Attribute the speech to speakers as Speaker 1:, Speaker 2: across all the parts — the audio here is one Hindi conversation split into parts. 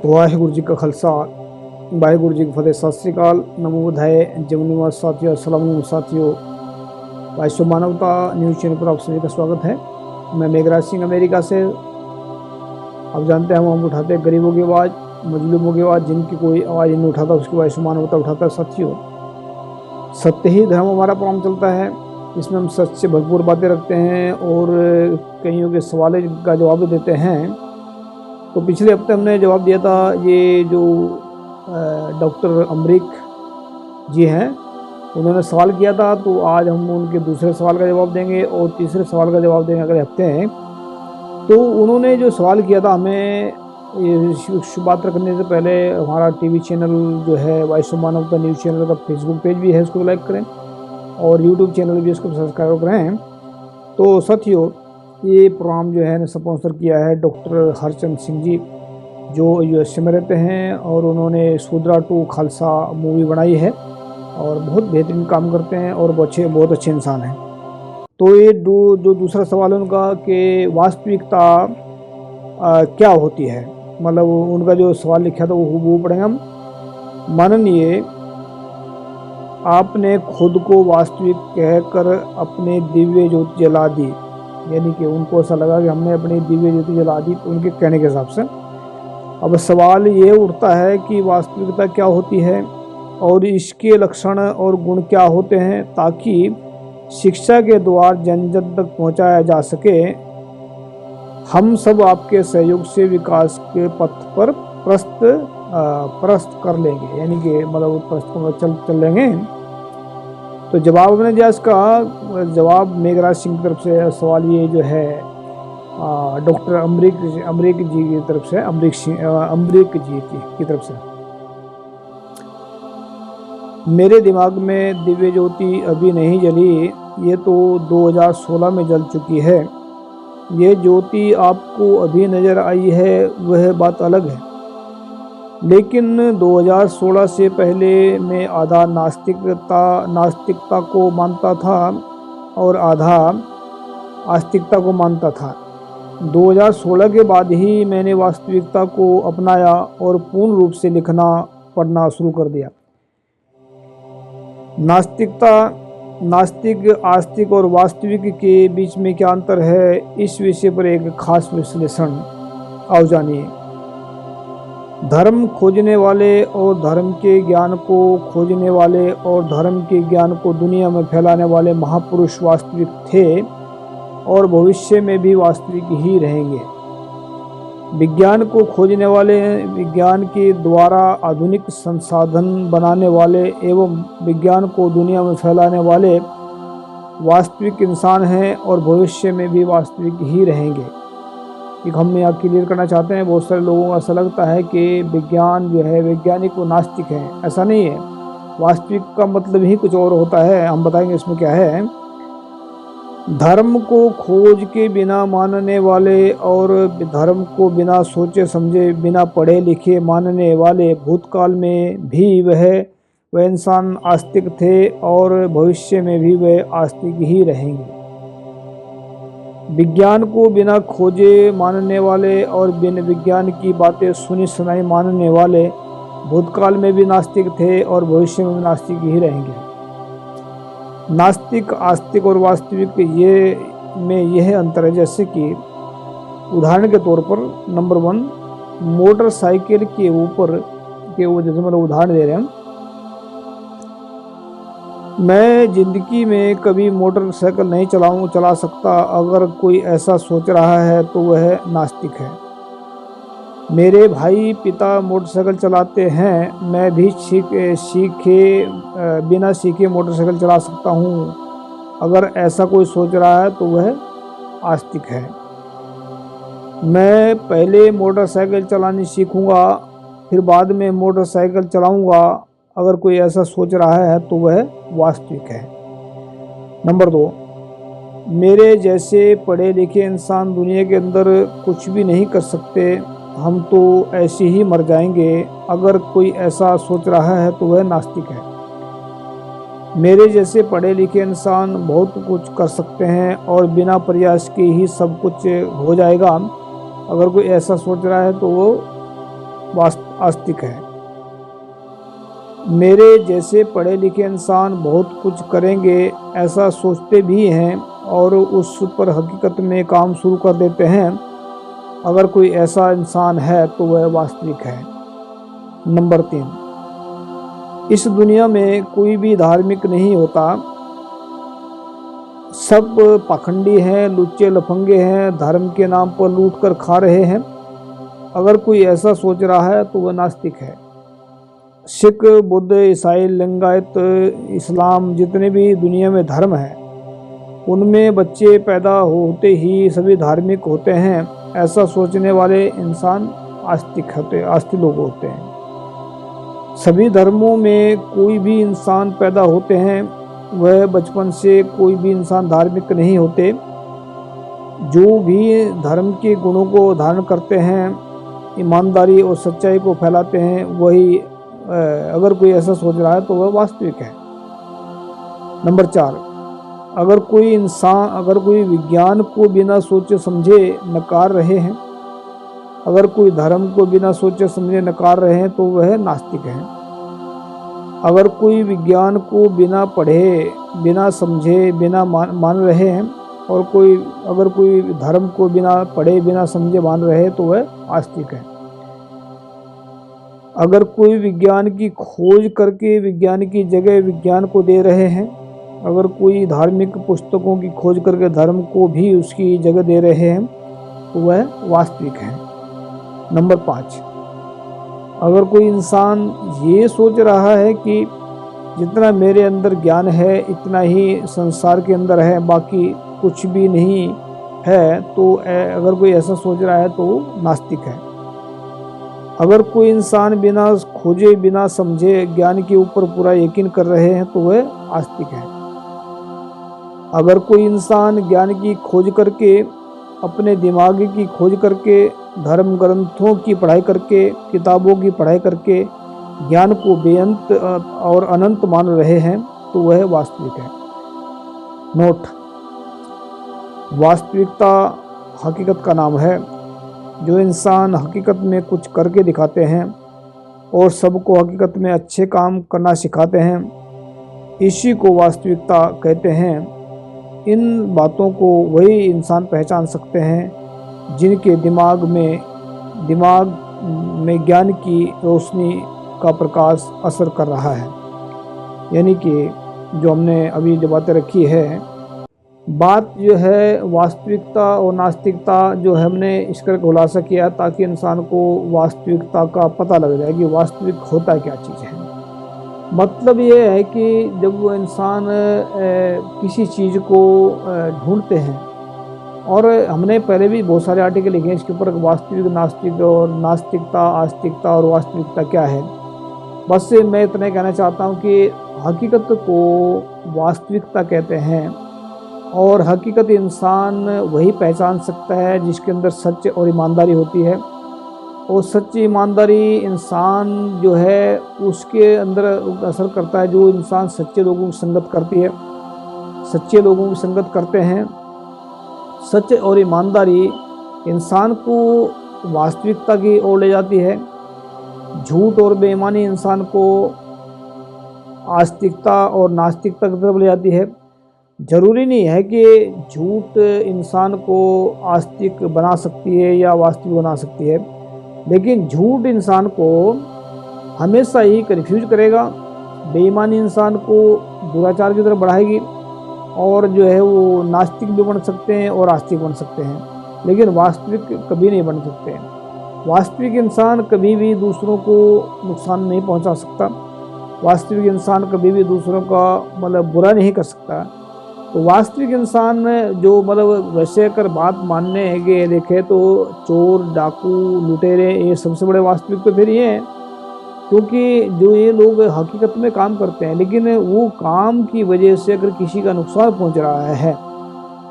Speaker 1: वाहिगुरु जी का खालसा वाहिगुरु जी की फतेह। सत श्री अकाल, नमो बुधाय, जमुनिवास साथियों, अस्सलाम वालेकुम साथियों। वाइस मानवता न्यूज़ चैनल पर आप सभी का स्वागत है। मैं मेघराज सिंह अमेरिका से। आप जानते हैं हम उठाते हैं गरीबों की आवाज़, मजलूमों की आवाज़, जिनकी कोई आवाज़ नहीं उठाता उसकी वाइस मानवता उठाता है। साथियों, सत्य ही धर्म हमारा काम चलता है। इसमें हम सच से भरपूर बातें रखते हैं और कईयों के सवाल का जवाब देते हैं। तो पिछले हफ्ते हमने जवाब दिया था, ये जो डॉक्टर अमरीक जी हैं उन्होंने सवाल किया था, तो आज हम उनके दूसरे सवाल का जवाब देंगे और तीसरे सवाल का जवाब देंगे अगले हफ्ते हैं। तो उन्होंने जो सवाल किया था, हमें बात रखने से पहले हमारा टीवी चैनल जो है वाइस ऑफ मानवता न्यूज़ चैनल का फेसबुक पेज भी है, उसको लाइक करें और यूट्यूब चैनल भी उसको सब्सक्राइब करें। तो साथियों, ये प्रोग्राम जो है स्पॉन्सर किया है डॉक्टर हरचंद सिंह जी, जो यूएसए में रहते हैं और उन्होंने सुद्रा टू खालसा मूवी बनाई है और बहुत बेहतरीन काम करते हैं और बहुत अच्छे इंसान हैं। तो ये जो दूसरा सवाल है उनका कि वास्तविकता क्या होती है, मतलब उनका जो सवाल लिखा था वो पढ़ेंगे हम। माननीय, आपने खुद को वास्तविक कहकर अपने दिव्य ज्योति जला दी, यानी कि उनको ऐसा लगा कि हमने अपनी दिव्य ज्योति जला दी, उनके कहने के हिसाब से। अब सवाल ये उठता है कि वास्तविकता क्या होती है और इसके लक्षण और गुण क्या होते हैं, ताकि शिक्षा के द्वार जन जन तक पहुंचाया जा सके। हम सब आपके सहयोग से विकास के पथ पर प्रस्त कर लेंगे, यानी कि मतलब प्रस्त चल लेंगे। तो जवाब हमने दिया, इसका जवाब मेघराज सिंह की तरफ से सवाल ये जो है डॉक्टर अमरीक जी की तरफ से, अमरीक जी की तरफ से। मेरे दिमाग में दिव्य ज्योति अभी नहीं जली, ये तो 2016 में जल चुकी है। ये ज्योति आपको अभी नज़र आई है वह बात अलग है, लेकिन 2016 से पहले मैं आधा नास्तिकता को मानता था और आधा आस्तिकता को मानता था। 2016 के बाद ही मैंने वास्तविकता को अपनाया और पूर्ण रूप से लिखना पढ़ना शुरू कर दिया। नास्तिक, आस्तिक और वास्तविक के बीच में क्या अंतर है, इस विषय पर एक खास विश्लेषण आओ जानिए। धर्म खोजने वाले और धर्म के ज्ञान को खोजने वाले और धर्म के ज्ञान को दुनिया में फैलाने वाले महापुरुष वास्तविक थे और भविष्य में भी वास्तविक ही रहेंगे। विज्ञान को खोजने वाले, विज्ञान के द्वारा आधुनिक संसाधन बनाने वाले एवं विज्ञान को दुनिया में फैलाने वाले वास्तविक इंसान हैं और भविष्य में भी वास्तविक ही रहेंगे। एक हम यहाँ क्लियर करना चाहते हैं, बहुत सारे लोगों को ऐसा लगता है कि विज्ञान जो है, वैज्ञानिक वो नास्तिक हैं। ऐसा नहीं है, वास्तविक का मतलब ही कुछ और होता है। हम बताएंगे इसमें क्या है। धर्म को खोज के बिना मानने वाले और धर्म को बिना सोचे समझे, बिना पढ़े लिखे मानने वाले भूतकाल में भी वह इंसान आस्तिक थे और भविष्य में भी वह आस्तिक ही रहेंगे। विज्ञान को बिना खोजे मानने वाले और बिन विज्ञान की बातें सुनी सुनाई मानने वाले भूतकाल में भी नास्तिक थे और भविष्य में भी नास्तिक ही रहेंगे। नास्तिक, आस्तिक और वास्तविक यह अंतर है। जैसे कि उदाहरण के तौर पर, नंबर 1, मोटरसाइकिल के ऊपर के वो जैसे मतलब उदाहरण दे रहे हैं, मैं जिंदगी में कभी मोटरसाइकिल नहीं चला सकता। अगर कोई ऐसा सोच रहा है तो वह नास्तिक है। मेरे भाई पिता मोटरसाइकिल चलाते हैं, मैं भी बिना सीखे मोटरसाइकिल चला सकता हूँ। अगर ऐसा कोई सोच रहा है तो वह आस्तिक है। मैं पहले मोटरसाइकिल चलानी सीखूंगा, फिर बाद में मोटरसाइकिल चलाऊंगा। अगर कोई ऐसा सोच रहा है तो वह वास्तविक है। नंबर 2, मेरे जैसे पढ़े लिखे इंसान दुनिया के अंदर कुछ भी नहीं कर सकते, हम तो ऐसे ही मर जाएंगे। अगर कोई ऐसा सोच रहा है तो वह नास्तिक है। मेरे जैसे पढ़े लिखे इंसान बहुत कुछ कर सकते हैं और बिना प्रयास के ही सब कुछ हो जाएगा। अगर कोई ऐसा सोच रहा है तो वो आस्तिक है। मेरे जैसे पढ़े लिखे इंसान बहुत कुछ करेंगे ऐसा सोचते भी हैं और उस पर हकीकत में काम शुरू कर देते हैं। अगर कोई ऐसा इंसान है तो वह वास्तविक है। नंबर 3, इस दुनिया में कोई भी धार्मिक नहीं होता। सब पाखंडी हैं, लुच्चे लफंगे हैं, धर्म के नाम पर लूट कर खा रहे हैं। अगर कोई ऐसा सोच रहा है तो वह नास्तिक है। सिख, बुद्ध, ईसाई, लिंगायत, इस्लाम, जितने भी दुनिया में धर्म हैं उनमें बच्चे पैदा होते ही सभी धार्मिक होते हैं। ऐसा सोचने वाले इंसान आस्तिक लोग होते हैं। सभी धर्मों में कोई भी इंसान पैदा होते हैं, वह बचपन से कोई भी इंसान धार्मिक नहीं होते। जो भी धर्म के गुणों को धारण करते हैं, ईमानदारी और सच्चाई को फैलाते हैं, वही अगर कोई ऐसा सोच रहा है तो वह वास्तविक है। नंबर 4, अगर कोई विज्ञान को बिना सोचे समझे नकार रहे हैं, अगर कोई धर्म को बिना सोचे समझे नकार रहे हैं तो वह नास्तिक है। अगर कोई विज्ञान को बिना पढ़े, बिना समझे, बिना मान रहे हैं और अगर कोई धर्म को बिना पढ़े, बिना समझे मान रहे हैं तो वह आस्तिक है। अगर कोई विज्ञान की खोज करके विज्ञान की जगह विज्ञान को दे रहे हैं, अगर कोई धार्मिक पुस्तकों की खोज करके धर्म को भी उसकी जगह दे रहे हैं तो वह वास्तविक है। नंबर 5, अगर कोई इंसान ये सोच रहा है कि जितना मेरे अंदर ज्ञान है इतना ही संसार के अंदर है, बाकी कुछ भी नहीं है, तो अगर कोई ऐसा सोच रहा है तो नास्तिक है। अगर कोई इंसान बिना खोजे, बिना समझे ज्ञान के ऊपर पूरा यकीन कर रहे हैं तो वह आस्तिक है। अगर कोई इंसान ज्ञान की खोज करके, अपने दिमाग की खोज करके, धर्म ग्रंथों की पढ़ाई करके, किताबों की पढ़ाई करके ज्ञान को बेअंत और अनंत मान रहे हैं तो वह वास्तविक है। नोट: वास्तविकता हकीकत का नाम है। जो इंसान हकीकत में कुछ करके दिखाते हैं और सबको हकीकत में अच्छे काम करना सिखाते हैं, इसी को वास्तविकता कहते हैं। इन बातों को वही इंसान पहचान सकते हैं जिनके दिमाग में ज्ञान की रोशनी का प्रकाश असर कर रहा है। यानी कि जो हमने अभी जो बातें रखी है, बात जो है वास्तविकता और नास्तिकता जो हमने इसका खुलासा किया ताकि इंसान को वास्तविकता का पता लग जाए कि वास्तविक होता क्या चीज़ है। मतलब ये है कि जब वो इंसान किसी चीज़ को ढूंढते हैं, और हमने पहले भी बहुत सारे आर्टिकल लिखे हैं इसके ऊपर, वास्तविक, नास्तिक और नास्तिकता, आस्तिकता और वास्तविकता क्या है। बस मैं इतना कहना चाहता हूँ कि हकीकत को वास्तविकता कहते हैं और हकीकत इंसान वही पहचान सकता है जिसके अंदर सच और ईमानदारी होती है। और सच्ची ईमानदारी इंसान जो है उसके अंदर असर करता है। जो इंसान सच्चे लोगों की संगत करती है, सच्चे लोगों की संगत करते हैं, सच और ईमानदारी इंसान को वास्तविकता की ओर ले जाती है। झूठ और बेईमानी इंसान को आस्तिकता और नास्तिकता की तरफ ले जाती है। जरूरी नहीं है कि झूठ इंसान को आस्तिक बना सकती है या वास्तविक बना सकती है, लेकिन झूठ इंसान को हमेशा ही कन्फ्यूज करेगा। बेईमानी इंसान को दुराचार की तरफ बढ़ाएगी और जो है वो नास्तिक भी बन सकते हैं और आस्तिक बन सकते हैं, लेकिन वास्तविक कभी नहीं बन सकते हैं। वास्तविक इंसान कभी भी दूसरों को नुकसान नहीं पहुंचा सकता। वास्तविक इंसान कभी भी दूसरों का मतलब बुरा नहीं कर सकता। तो वास्तविक इंसान जो मतलब वैसे अगर बात मानने के देखे तो चोर, डाकू, लुटेरे, ये सबसे बड़े वास्तविक तो फिर ये हैं, क्योंकि जो ये लोग हकीकत में काम करते हैं, लेकिन वो काम की वजह से अगर किसी का नुकसान पहुंच रहा है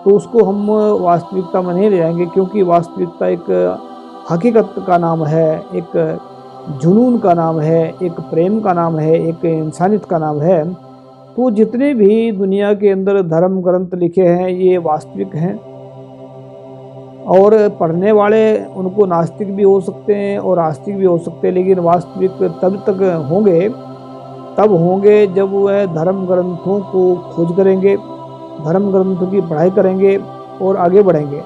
Speaker 1: तो उसको हम वास्तविकता में नहीं ले जाएंगे, क्योंकि वास्तविकता एक हकीकत का नाम है, एक जुनून का नाम है, एक प्रेम का नाम है, एक इंसानियत का नाम है। तो जितने भी दुनिया के अंदर धर्म ग्रंथ लिखे हैं ये वास्तविक हैं और पढ़ने वाले उनको नास्तिक भी हो सकते हैं और आस्तिक भी हो सकते हैं, लेकिन वास्तविक तब होंगे जब वह धर्म ग्रंथों को खोज करेंगे, धर्म ग्रंथों की पढ़ाई करेंगे और आगे बढ़ेंगे।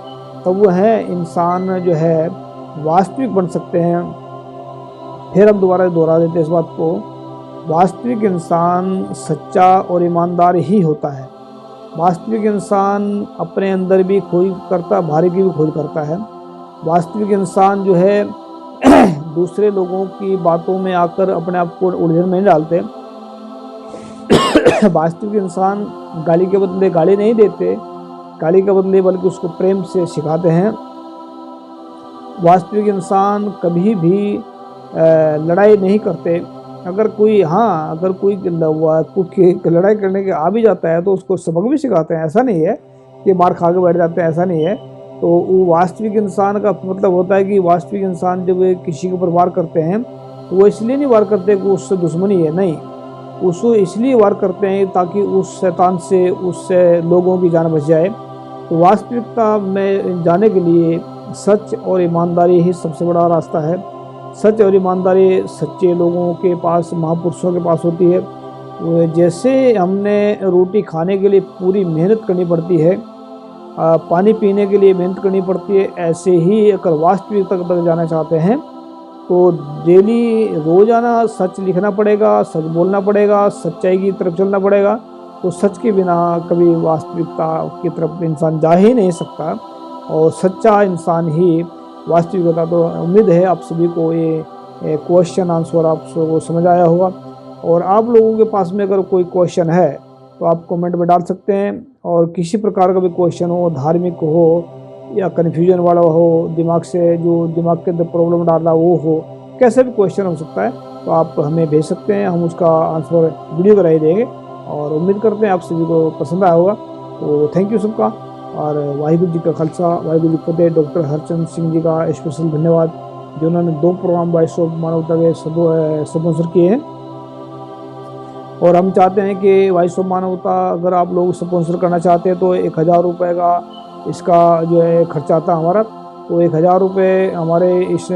Speaker 1: तब वह इंसान जो है वास्तविक बन सकते हैं। फिर हम दोबारा दोहरा देते हैं इस बात को, वास्तविक इंसान सच्चा और ईमानदार ही होता है। वास्तविक इंसान अपने अंदर भी खोज करता है, बाहर की भी खोज करता है। वास्तविक इंसान जो है दूसरे लोगों की बातों में आकर अपने आप को उलझन में नहीं डालते। वास्तविक इंसान गाली के बदले गाली नहीं देते, गाली के बदले बल्कि उसको प्रेम से सिखाते हैं। वास्तविक इंसान कभी भी लड़ाई नहीं करते। अगर कोई लड़ाई करने के आ भी जाता है तो उसको सबक भी सिखाते हैं। ऐसा नहीं है कि मार खा के बैठ जाते हैं, ऐसा नहीं है। तो वो वास्तविक इंसान का मतलब होता है कि वास्तविक इंसान जब किसी के ऊपर वार करते हैं तो वो इसलिए नहीं वार करते कि उससे दुश्मनी है, नहीं, उसको इसलिए वार करते हैं ताकि उस शैतान से, उससे लोगों की जान बच जाए। तो वास्तविकता में जाने के लिए सच और ईमानदारी ही सबसे बड़ा रास्ता है। सच और ईमानदारी सच्चे लोगों के पास, महापुरुषों के पास होती है। जैसे हमने रोटी खाने के लिए पूरी मेहनत करनी पड़ती है, पानी पीने के लिए मेहनत करनी पड़ती है, ऐसे ही अगर वास्तविकता तक जाना चाहते हैं तो डेली रोजाना सच लिखना पड़ेगा, सच बोलना पड़ेगा, सच्चाई की तरफ चलना पड़ेगा। तो सच के बिना कभी वास्तविकता की तरफ इंसान जा ही नहीं सकता, और सच्चा इंसान ही वास्तविकता। तो उम्मीद है आप सभी को ये क्वेश्चन आंसर आप सबको समझ आया होगा। और आप लोगों के पास में अगर कोई क्वेश्चन है तो आप कमेंट में डाल सकते हैं। और किसी प्रकार का भी क्वेश्चन हो, धार्मिक हो या कन्फ्यूजन वाला हो, दिमाग के अंदर प्रॉब्लम डाल रहा वो हो, कैसे भी क्वेश्चन हो सकता है, तो आप हमें भेज सकते हैं। हम उसका आंसर वीडियो कराई देंगे। और उम्मीद करते हैं आप सभी को पसंद आया होगा। तो थैंक यू सबका। और वाहिगुरु जी का खालसा, वाहिगुरु जी की फतेह। डॉक्टर हरचंद सिंह जी का स्पेशल धन्यवाद, जो उन्होंने 2 प्रोग्राम वॉइस ऑफ मानवता के स्पॉन्सर किए हैं। और हम चाहते हैं कि वॉइस ऑफ मानवता अगर आप लोग स्पॉन्सर करना चाहते हैं तो 1000 रुपये का इसका जो है खर्चा आता है हमारा। तो 1000 रुपये हमारे इस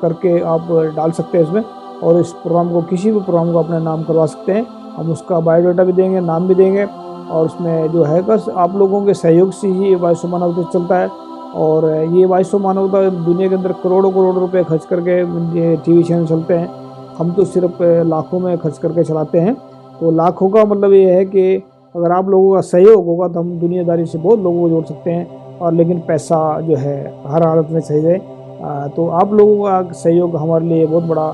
Speaker 1: करके आप डाल सकते हैं इसमें, और इस प्रोग्राम को, किसी भी प्रोग्राम को अपने नाम करवा सकते हैं। हम उसका बायोडाटा भी देंगे, नाम भी देंगे। और उसमें जो है बस आप लोगों के सहयोग से ही ये वॉइस ऑफ मानवता चलता है। और ये वॉइस ऑफ मानवता दुनिया के अंदर करोड़ों रुपए खर्च करके ये टीवी चैनल चलते हैं। हम तो सिर्फ लाखों में खर्च करके चलाते हैं। तो लाखों का मतलब ये है कि अगर आप लोगों का सहयोग होगा तो हम दुनियादारी से बहुत लोगों को जोड़ सकते हैं। और लेकिन पैसा जो है हर हालत में चाहिए। तो आप लोगों का सहयोग हमारे लिए बहुत बड़ा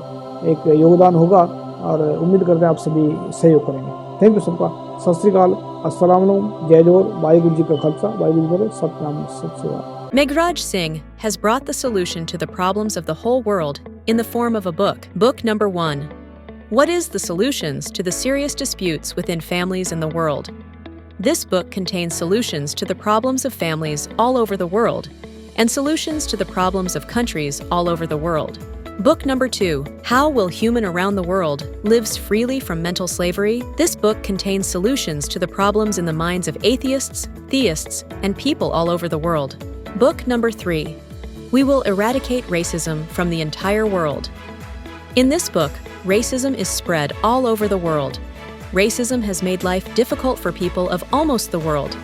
Speaker 1: एक योगदान होगा, और उम्मीद करते हैं आप सभी सहयोग करेंगे। थैंक यू सबका। सत श्री अकाल, अस्सलाम वालेकुम, जय जोहर, वाहिगुरु जी का खालसा, वाहिगुरु जी का फतेह, सतनाम सत श्री अकाल।
Speaker 2: Meghraj Singh has brought the solution to the problems of the whole world in the form of a book. Book number 1. What is the solutions to the serious disputes within families in the world? This book contains solutions to the problems of families all over the world and solutions to the problems of countries all over the world. Book number 2. How will human around the world lives freely from mental slavery? This book contains solutions to the problems in the minds of atheists, theists, and people all over the world. Book number 3. We will eradicate racism from the entire world. In this book, racism is spread all over the world. Racism has made life difficult for people of almost the world.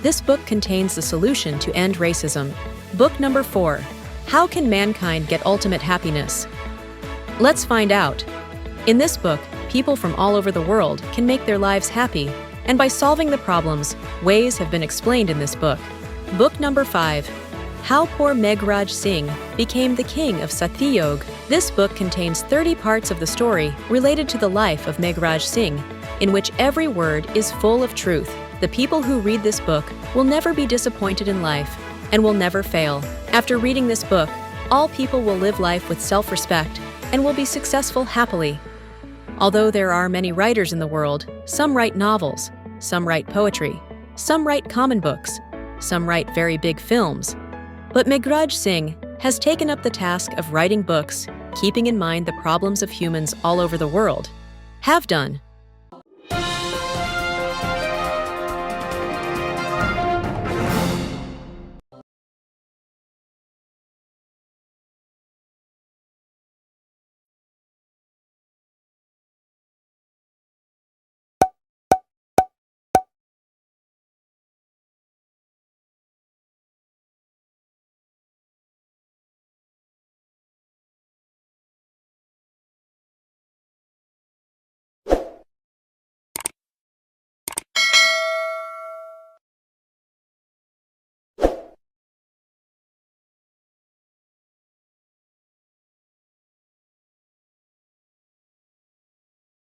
Speaker 2: This book contains the solution to end racism. Book number 4. How can mankind get ultimate happiness? Let's find out. In this book, people from all over the world can make their lives happy, and by solving the problems, ways have been explained in this book. Book number 5. How poor Meghraj Singh became the king of Satyayog. This book contains 30 parts of the story related to the life of Meghraj Singh, in which every word is full of truth. The people who read this book will never be disappointed in life and will never fail. After reading this book, all people will live life with self-respect and will be successful happily. Although there are many writers in the world, some write novels, some write poetry, some write common books, some write very big films. But Meghraj Singh has taken up the task of writing books, keeping in mind the problems of humans all over the world. Have done.